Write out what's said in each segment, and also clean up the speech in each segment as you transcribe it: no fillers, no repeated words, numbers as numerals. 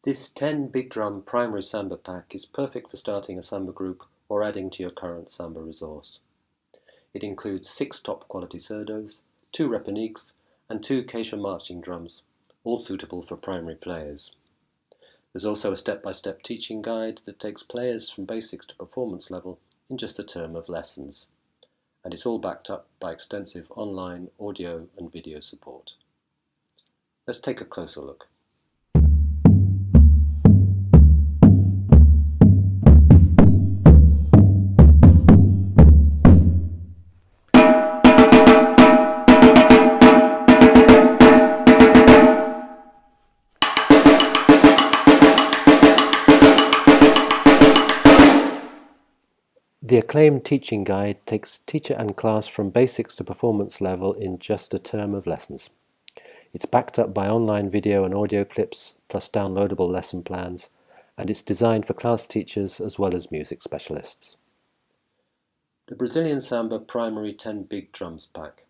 This 10 Big Drum primary samba pack is perfect for starting a samba group or adding to your current samba resource. It includes 6 top quality Surdos, 2 Repiniques and 2 Caixa marching drums, all suitable for primary players. There's also a step-by-step teaching guide that takes players from basics to performance level in just a term of lessons. And it's all backed up by extensive online audio and video support. Let's take a closer look. The acclaimed teaching guide takes teacher and class from basics to performance level in just a term of lessons. It's backed up by online video and audio clips, plus downloadable lesson plans, and it's designed for class teachers as well as music specialists. The Brazilian Samba Primary 10 Big Drums Pack.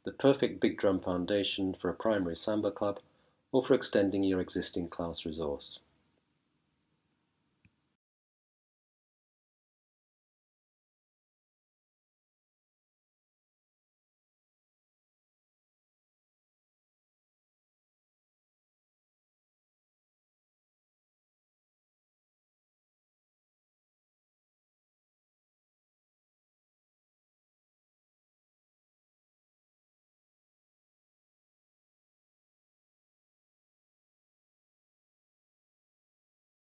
The perfect big drum foundation for a primary samba club or for extending your existing class resource.